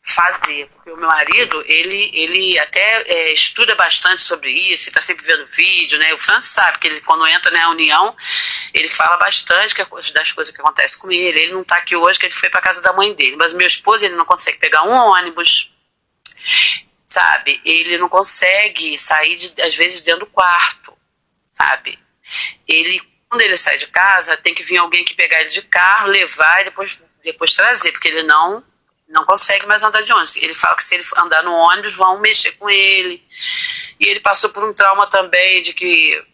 fazer. Porque o meu marido, ele até estuda bastante sobre isso, está sempre vendo vídeo, né? O Francis sabe que ele, quando entra na reunião, ele fala bastante das coisas que acontecem com ele. Ele não está aqui hoje, que ele foi para casa da mãe dele. Mas meu esposo, ele não consegue pegar um ônibus, sabe? Ele não consegue sair, às vezes, dentro do quarto, sabe? Quando ele sai de casa, tem que vir alguém que pegar ele de carro, levar e depois trazer, porque ele não consegue mais andar de ônibus. Ele fala que se ele andar no ônibus, vão mexer com ele. E ele passou por um trauma também de que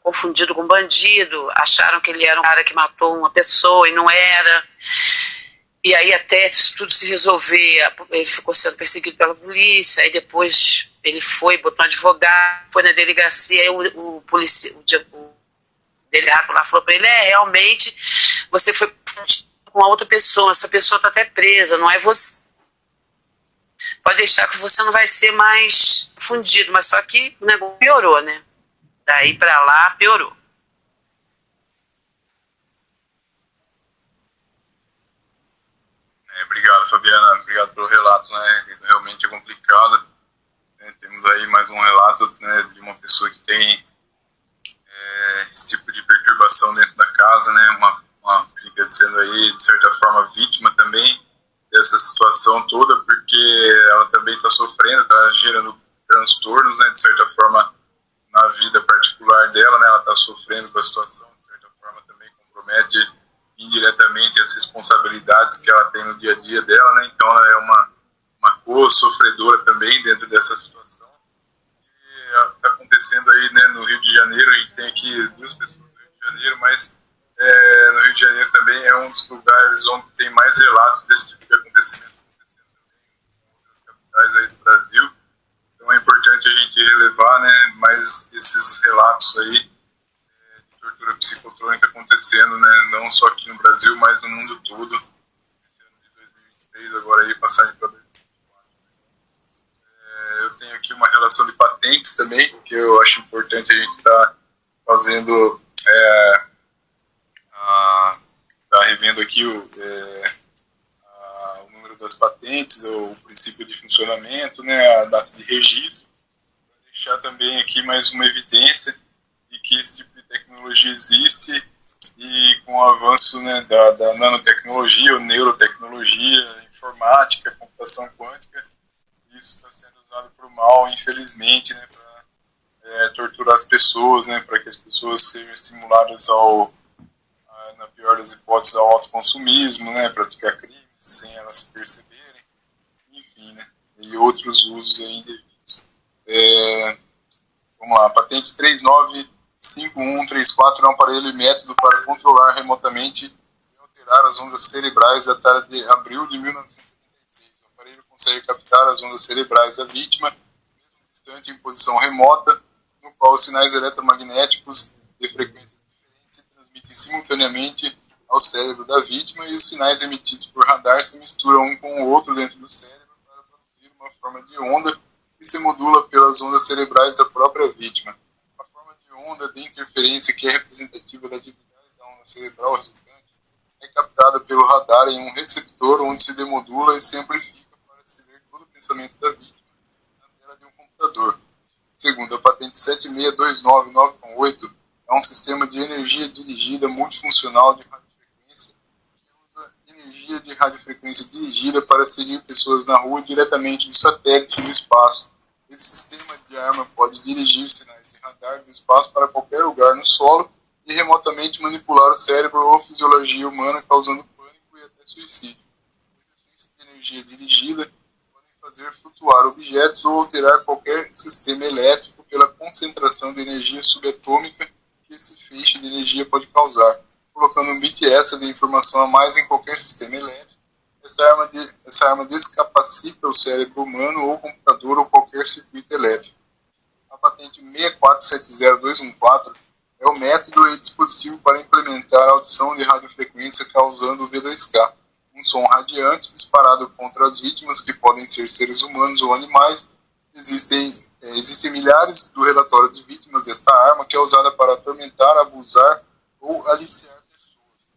confundido com bandido, acharam que ele era um cara que matou uma pessoa e não era. E aí até tudo se resolver, ele ficou sendo perseguido pela polícia, aí depois ele botou um advogado, foi na delegacia, aí o delegado lá falou para ele, realmente, você foi com a outra pessoa, essa pessoa está até presa, não é você. Pode deixar que você não vai ser mais fundido, mas só que o negócio piorou, né? Daí para lá, piorou. Obrigado, Fabiana. Obrigado pelo relato, né? Realmente é complicado. Temos aí mais um relato, né, de uma pessoa que tem esse tipo de perturbação dentro da casa, né? Uma fica sendo aí, de certa forma, vítima também dessa situação toda, porque ela também está sofrendo, está gerando transtornos, né, de certa forma, na responsabilidades que ela tem no dia a dia dela, né? Então ela é uma co-sofredora também dentro dessa situação. E está acontecendo aí, né, no Rio de Janeiro. A gente tem aqui 2 pessoas no Rio de Janeiro, mas no Rio de Janeiro também é um dos lugares onde tem mais relatos desse tipo de acontecimento acontecendo também em outras capitais aí do Brasil. Então é importante a gente relevar, né, mais esses relatos aí de tortura psicotrônica acontecendo, né, não só aqui no Brasil, mas no mundo todo. Esse ano de 2023, agora aí passando para 2024. Eu tenho aqui uma relação de patentes também, que eu acho importante a gente estar fazendo, tá revendo aqui o número das patentes, o princípio de funcionamento, né, a data de registro, para deixar também aqui mais uma evidência de que esse tipo de tecnologia existe e com o avanço, né, da nanotecnologia, ou neurotecnologia, informática, computação quântica, isso está sendo usado para o mal, infelizmente, né, para torturar as pessoas, né, para que as pessoas sejam estimuladas na pior das hipóteses, ao autoconsumismo, né, praticar crimes sem elas se perceberem, enfim, né, e outros usos aí indevidos. Vamos lá, patente 395134 é um aparelho e método para controlar remotamente e alterar as ondas cerebrais datada de abril de 1976. O aparelho consegue captar as ondas cerebrais da vítima, mesmo distante em posição remota, no qual os sinais eletromagnéticos de frequências diferentes se transmitem simultaneamente ao cérebro da vítima e os sinais emitidos por radar se misturam um com o outro dentro do cérebro para produzir uma forma de onda que se modula pelas ondas cerebrais da própria vítima. A forma de onda de interferência que é representativa da atividade da onda cerebral resultante é captada pelo radar em um receptor onde se demodula e se amplifica para se ver todo o pensamento da vítima na tela de um computador. Segundo a patente 7629918, é um sistema de energia dirigida multifuncional de radiofrequência que usa energia de radiofrequência dirigida para seguir pessoas na rua diretamente do satélite no espaço. Esse sistema de arma pode dirigir sinais de radar do espaço para qualquer lugar no solo e remotamente manipular o cérebro ou fisiologia humana, causando pânico e até suicídio. Esses de energia dirigida podem fazer flutuar objetos ou alterar qualquer sistema elétrico pela concentração de energia subatômica que esse feixe de energia pode causar, colocando um bit extra de informação a mais em qualquer sistema elétrico. Essa arma descapacita o cérebro humano ou computador ou qualquer circuito elétrico. A patente 6470214 é o método e dispositivo para implementar a audição de radiofrequência causando o V2K, um som radiante disparado contra as vítimas, que podem ser seres humanos ou animais. Existem milhares do relatório de vítimas desta arma, que é usada para atormentar, abusar ou aliciar pessoas.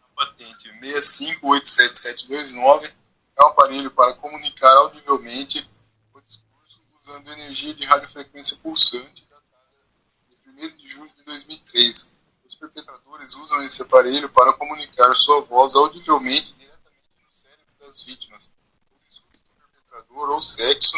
A patente 6587729 é um aparelho para comunicar audivelmente o discurso usando energia de radiofrequência pulsante, datada de 1º de julho de 2003. Os perpetradores usam esse aparelho para comunicar sua voz audivelmente diretamente no cérebro das vítimas. O discurso do perpetrador ou sexo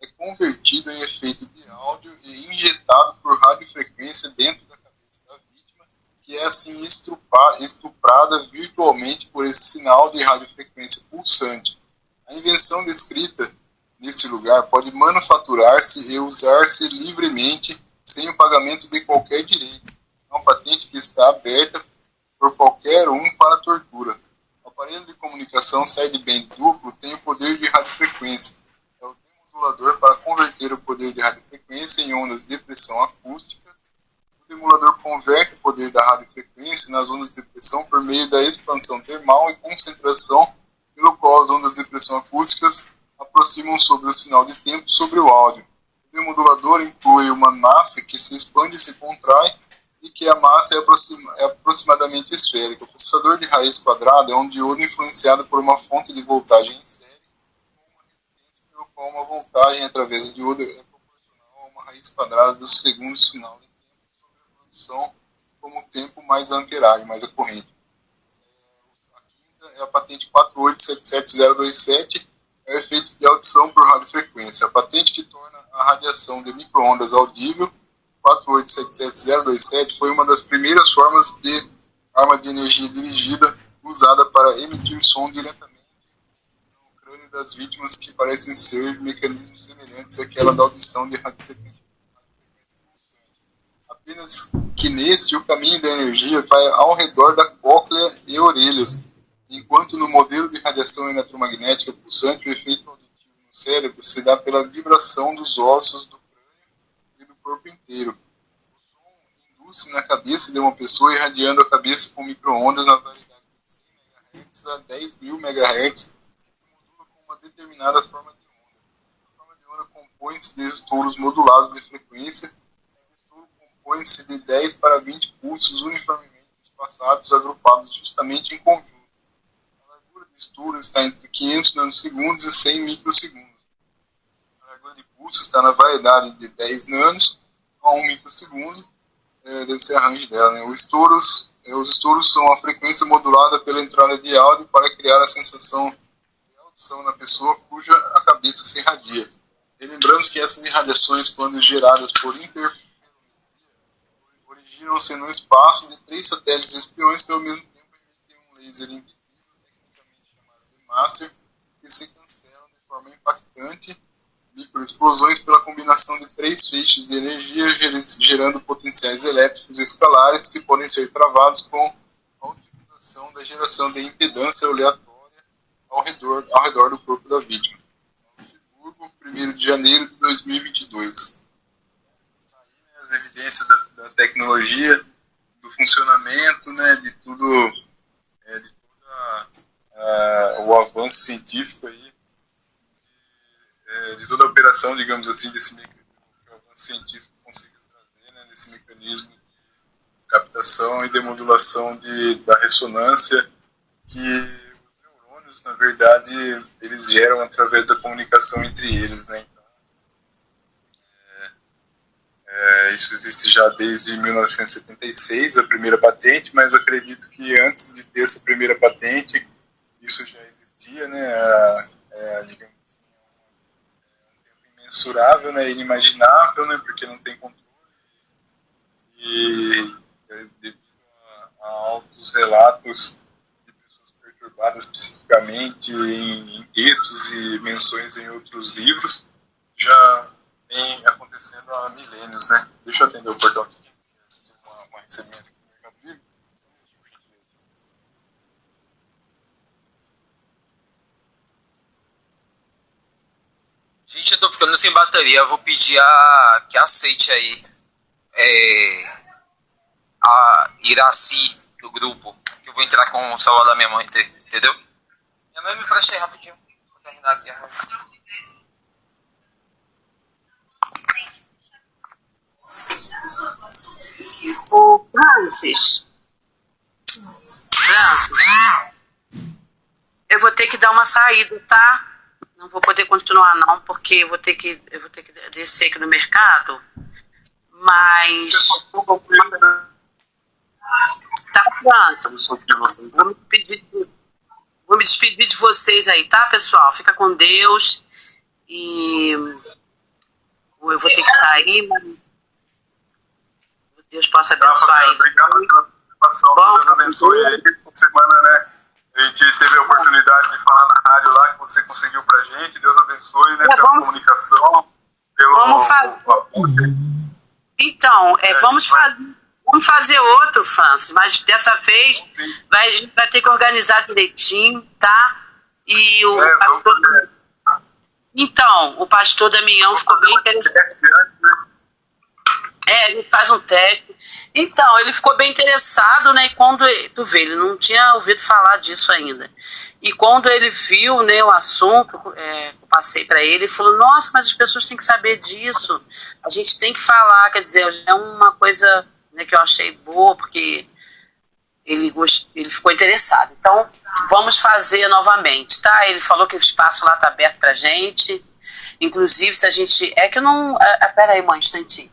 é convertido em efeito de áudio e injetado por radiofrequência dentro da cabeça da vítima, que é assim estuprada virtualmente por esse sinal de radiofrequência pulsante. A invenção descrita neste lugar pode manufaturar-se e usar-se livremente sem o pagamento de qualquer direito. É uma patente que está aberta por qualquer um para tortura. O aparelho de comunicação sideband duplo tem o poder de radiofrequência. É o demodulador para converter o poder de radiofrequência em ondas de pressão acústicas. O demodulador converte o poder da radiofrequência nas ondas de pressão por meio da expansão termal e concentração, pelo qual as ondas de pressão acústicas aproximam sobre o sinal de tempo sobre o áudio. O demodulador inclui uma massa que se expande e se contrai, e que a massa é aproximadamente esférica. O processador de raiz quadrada é um diodo influenciado por uma fonte de voltagem em série, com uma resistência pelo qual uma voltagem através do diodo é proporcional a uma raiz quadrada do segundo sinal de tempo sobre a produção, como o tempo mais a amperagem, mais a corrente. A quinta é a patente 4877027, é o efeito de audição por radiofrequência. A patente que torna a radiação de micro-ondas audível 4877027 foi uma das primeiras formas de arma de energia dirigida usada para emitir som diretamente no crânio das vítimas, que parecem ser mecanismos semelhantes àquela da audição de radiofrequência pulsante. Apenas que neste, o caminho da energia vai ao redor da cóclea e orelhas, enquanto no modelo de radiação eletromagnética pulsante o efeito auditivo no cérebro se dá pela vibração dos ossos do crânio e do corpo inteiro. O som induz-se na cabeça de uma pessoa, irradiando a cabeça com micro-ondas na variedade de 100 MHz a 10.000 MHz, que se modula com uma determinada forma de onda. A forma de onda compõe-se de estouros modulados de frequência. O estouro compõe-se de 10 para 20 pulsos uniformemente espaçados, agrupados justamente em conjunto. O estouro está entre 500 nanosegundos e 100 microsegundos. A largura de pulso está na variedade de 10 nanos a 1 microsegundo, deve ser a range dela, né? Os estouros são a frequência modulada pela entrada de áudio para criar a sensação de audição na pessoa cuja a cabeça se irradia. E lembramos que essas irradiações, quando geradas por interferometria, originam-se no espaço de 3 satélites espiões que ao mesmo tempo emitem um laser invisível, master, que se cancelam de forma impactante, microexplosões pela combinação de 3 feixes de energia, gerando potenciais elétricos escalares que podem ser travados com a utilização da geração de impedância aleatória ao redor do corpo da vítima. Friburgo, 1º de janeiro de 2022. Aí, né, as evidências da tecnologia, do funcionamento, né, de tudo, de o avanço científico aí, de toda a operação, digamos assim, desse mecanismo que o avanço científico conseguiu trazer, né, desse mecanismo de captação e demodulação da ressonância, que os neurônios, na verdade, eles geram através da comunicação entre eles, né? Então, isso existe já desde 1976, a primeira patente, mas eu acredito que antes de ter essa primeira patente, isso já existia, né? Digamos assim, um tempo imensurável, né? Inimaginável, né? Porque não tem controle. E devido a altos relatos de pessoas perturbadas psiquicamente em textos e menções em outros livros, já vem acontecendo há milênios, né? Deixa eu atender o portão aqui. Uma recebimento aqui no Mercado Livre. Gente, eu tô ficando sem bateria, eu vou pedir que aceite aí a Iraci do grupo, que eu vou entrar com o celular da minha mãe, entendeu? Minha mãe me presta aí rapidinho, vou terminar aqui a reunião. Ô, Francis, eu vou ter que dar uma saída, tá? Não vou poder continuar não, porque eu vou ter que descer aqui no mercado, mas tá, Francis, vou me despedir de vocês aí, tá, pessoal? Fica com Deus e eu vou ter que sair, mas Deus possa abençoar aí. Obrigado pela participação. Deus abençoe aí. Essa semana, né? A gente teve a oportunidade de falar na rádio lá que você conseguiu pra gente. Deus abençoe, né? Pela comunicação. Vamos fazer. Então, vamos fazer outro, Francis, mas dessa vez vai ter que organizar direitinho, tá? E o pastor. Então, o pastor Damião ficou bem interessado. Ele faz um teste. Então, ele ficou bem interessado, né? E quando tu vê, ele não tinha ouvido falar disso ainda. E quando ele viu, né, o assunto, eu passei para ele, ele falou: nossa, mas as pessoas têm que saber disso. A gente tem que falar, quer dizer, é uma coisa, né, que eu achei boa, porque ele ficou interessado. Então, vamos fazer novamente, tá? Ele falou que o espaço lá tá aberto pra gente. Inclusive, se a gente... É que eu não... peraí, mãe, um instantinho.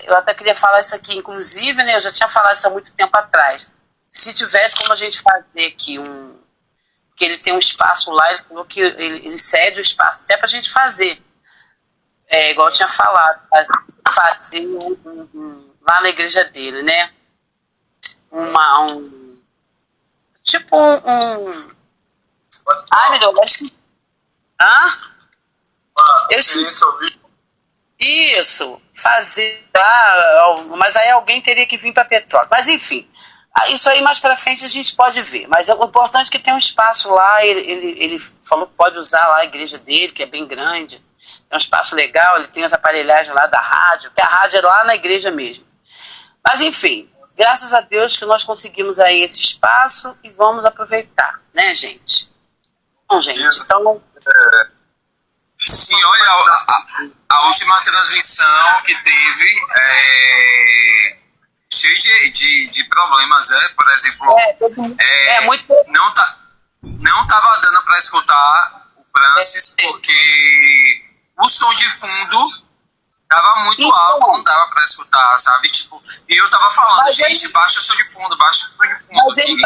Eu até queria falar isso aqui, inclusive, né, eu já tinha falado isso há muito tempo atrás. Se tivesse como a gente fazer aqui que ele tem um espaço lá, ele falou que ele cede o espaço até pra gente fazer. Igual eu tinha falado, fazer lá na igreja dele, né? Tipo Ai, meu Deus, acho que... Hã? Isso, fazer lá, mas aí alguém teria que vir para Petrópolis. Mas enfim, isso aí mais para frente a gente pode ver. Mas o importante é que tem um espaço lá, ele falou que pode usar lá a igreja dele, que é bem grande. Tem um espaço legal, ele tem as aparelhagens lá da rádio, que a rádio é lá na igreja mesmo. Mas enfim, graças a Deus que nós conseguimos aí esse espaço e vamos aproveitar, né, gente? Bom, gente, então... Sim, olha, a última transmissão que teve cheio de problemas, né? Por exemplo, não tava dando para escutar o Francis porque o som de fundo tava muito alto, não dava para escutar, sabe? Tipo, e eu tava falando, gente, baixa o som de fundo, baixa o som de fundo. Mas ele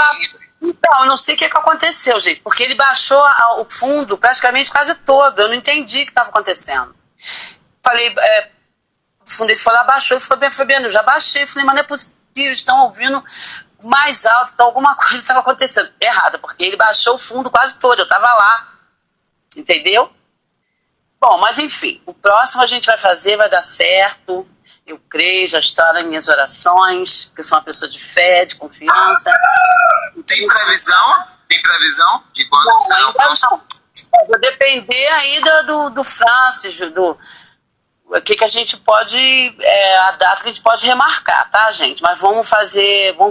Então, eu não sei o que aconteceu, gente, porque ele baixou o fundo praticamente quase todo. Eu não entendi o que estava acontecendo. Falei, o fundo, ele foi lá, baixou, ele falou, bem, Fabiano, eu já baixei. Falei, mas não é possível, estão ouvindo mais alto, então alguma coisa estava acontecendo errada, porque ele baixou o fundo quase todo, eu estava lá, entendeu? Bom, mas enfim, o próximo a gente vai fazer, vai dar certo. Eu creio, já estou nas minhas orações, porque eu sou uma pessoa de fé, de confiança. Tem previsão? Tem previsão de quando Não, será o próximo? Vai depender aí do Francis, o que a gente pode, a data que a gente pode remarcar, tá, gente? Mas vamos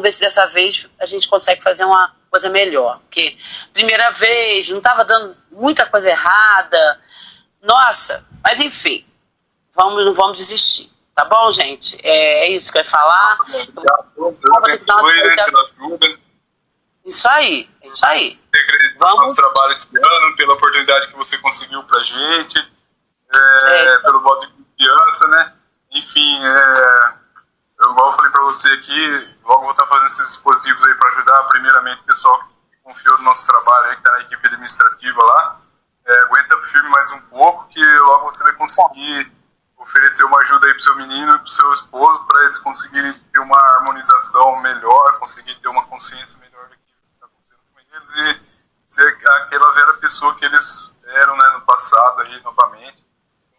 ver se dessa vez a gente consegue fazer uma coisa melhor. Porque primeira vez, não estava dando muita coisa errada. Nossa, mas enfim, não vamos desistir. Tá bom, gente? É isso que eu ia falar. Isso aí. Vamos. Nosso trabalho esse ano, pela oportunidade que você conseguiu pra gente, pelo voto de confiança, né? Enfim, igual eu falei pra você aqui, logo vou estar fazendo esses dispositivos aí pra ajudar, primeiramente, o pessoal que confiou no nosso trabalho aí, que tá na equipe administrativa lá. Aguenta firme mais um pouco, que logo você vai conseguir oferecer uma ajuda aí pro seu menino e pro seu esposo, para eles conseguirem ter uma harmonização melhor, conseguir ter uma consciência melhor daquilo que está acontecendo com eles e ser aquela velha pessoa que eles eram, né, no passado aí, novamente.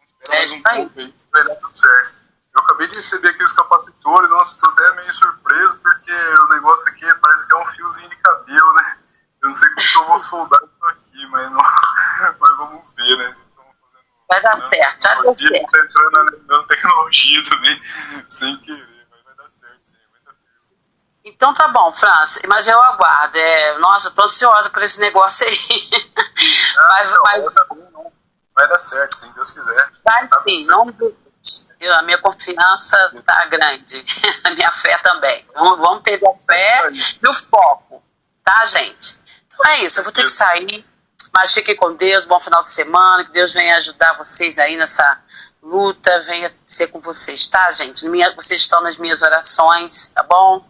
Então, espera mais um pouco aí, vai dar tudo certo. Eu acabei de receber aqui os capacitores, nossa, estou até meio surpreso, porque o negócio aqui parece que é um fiozinho de cabelo, né? Eu não sei como que eu vou soldar isso aqui, mas vamos ver, né? Vai dar certo, já deu certo. Tá entrando na tecnologia também, sem querer, mas vai dar certo, sim. Então tá bom, França, mas eu aguardo. Nossa, eu tô ansiosa por esse negócio aí. Vai dar certo, sim, Deus quiser. Vai sim, não a minha confiança tá grande, a minha fé também. Vamos pegar a fé e o foco, tá, gente? Então é isso, eu vou ter que sair. Mas fiquem com Deus, bom final de semana, que Deus venha ajudar vocês aí nessa luta, venha ser com vocês, tá, gente? Vocês estão nas minhas orações, tá bom?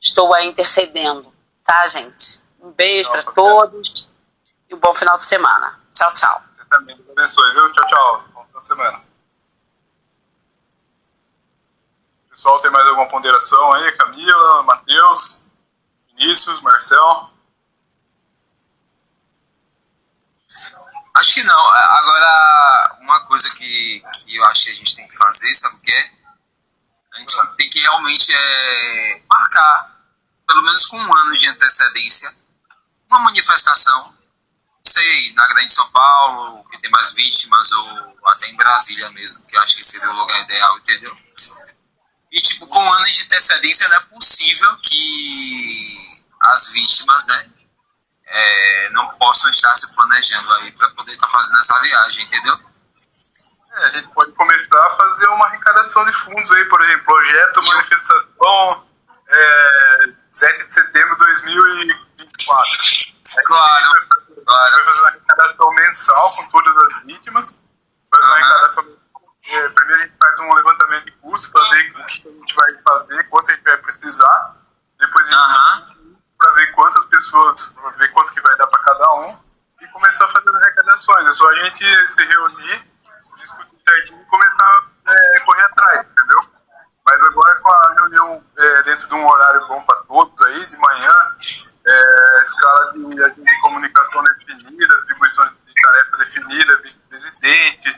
Estou aí intercedendo, tá, gente? Um beijo para todos e um bom final de semana. Tchau, tchau. Você também, Deus abençoe, viu? Tchau, tchau. Bom final de semana. Pessoal, tem mais alguma ponderação aí? Camila, Matheus, Vinícius, Marcel? Acho que não. Agora, uma coisa que eu acho que a gente tem que fazer, sabe o que é? A gente tem que realmente marcar, pelo menos com um ano de antecedência, uma manifestação, sei, na Grande São Paulo, que tem mais vítimas, ou até em Brasília mesmo, que eu acho que seria o lugar ideal, entendeu? E, tipo, com um ano de antecedência não é possível que as vítimas, né, não possam estar se planejando aí para poder estar fazendo essa viagem, entendeu? A gente pode começar a fazer uma arrecadação de fundos aí, por exemplo, projeto manifestação 7 de setembro de 2024. Claro. Vai fazer uma arrecadação mensal com todas as vítimas. Faz uma arrecadação. Primeiro a gente faz um levantamento de custo para ver o que a gente vai fazer, quanto a gente vai precisar. Depois a gente para ver quantas pessoas, ver quanto que vai dar para cada um e começar a fazer arrecadações. É só a gente se reunir, discutir certinho e começar a correr atrás, entendeu? Mas agora com a reunião dentro de um horário bom para todos aí, de manhã, escala de agente de comunicação definida, atribuição de tarefa definida, vice-presidente,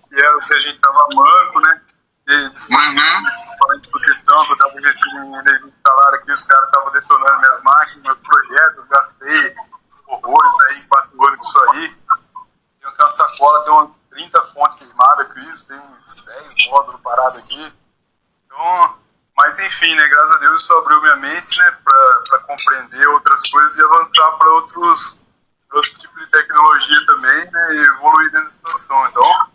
que era o que a gente estava manco, né? Falando de proteção, que eu estava investindo em energia salário aqui, os caras estavam detonando minhas máquinas, meus projetos, eu gastei horrores aí, 4 anos com isso aí. Tem aqui uma sacola, tem umas 30 fontes queimadas com isso, tem uns 10 módulos parados aqui. Então, mas enfim, né, graças a Deus isso abriu minha mente, né, para compreender outras coisas e avançar para outros tipos de tecnologia também, né, e evoluir dentro da situação. Então,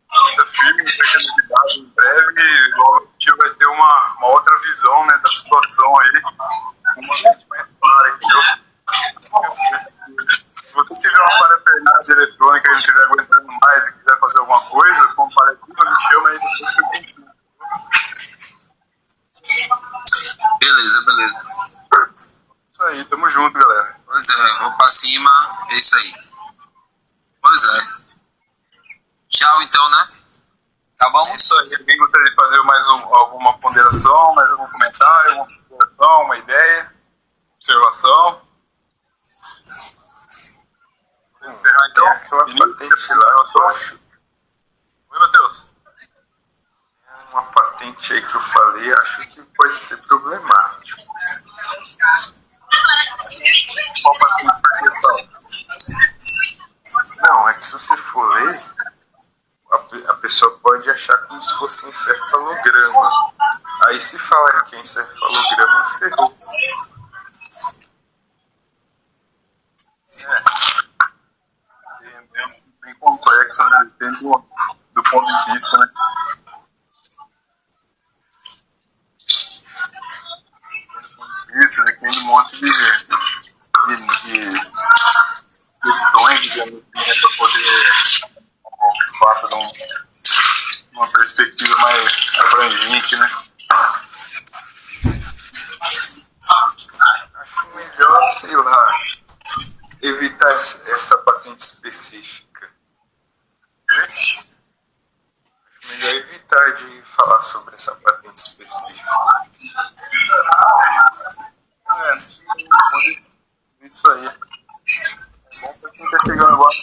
muita firme, muita novidade em breve, e logo a gente vai ter uma outra visão, né, da situação aí, uma mente mais clara, entendeu? Se você tiver uma parafernália eletrônica e não estiver aguentando mais e quiser fazer alguma coisa, como paliativa, me chama aí depois que eu tenho. Beleza. Isso aí, tamo junto, galera. Pois é, vou pra cima, é isso aí. Pois é. Tchau então, né? Acabamos? Isso aí. Alguém gostaria de fazer mais alguma ponderação, mais algum comentário, alguma ponderação, uma ideia, observação? Vamos encerrar então? Aquela patente lá, eu só acho. Oi, Matheus. Uma patente aí que eu falei, acho que pode ser problemático. Qual patente por questão? Não, é que se você for ler, a pessoa pode achar como se fosse encefalograma. Aí se falarem que é encefalograma, ferrou. É bem complexo, né? Depende do ponto de vista, né? Isso, depende de um monte de questões, digamos assim, para poder fato de uma perspectiva mais abrangente, né? Acho melhor, sei lá, evitar essa patente específica. Acho melhor evitar de falar sobre essa patente específica. Isso aí. É bom pra quem tá chegando agora.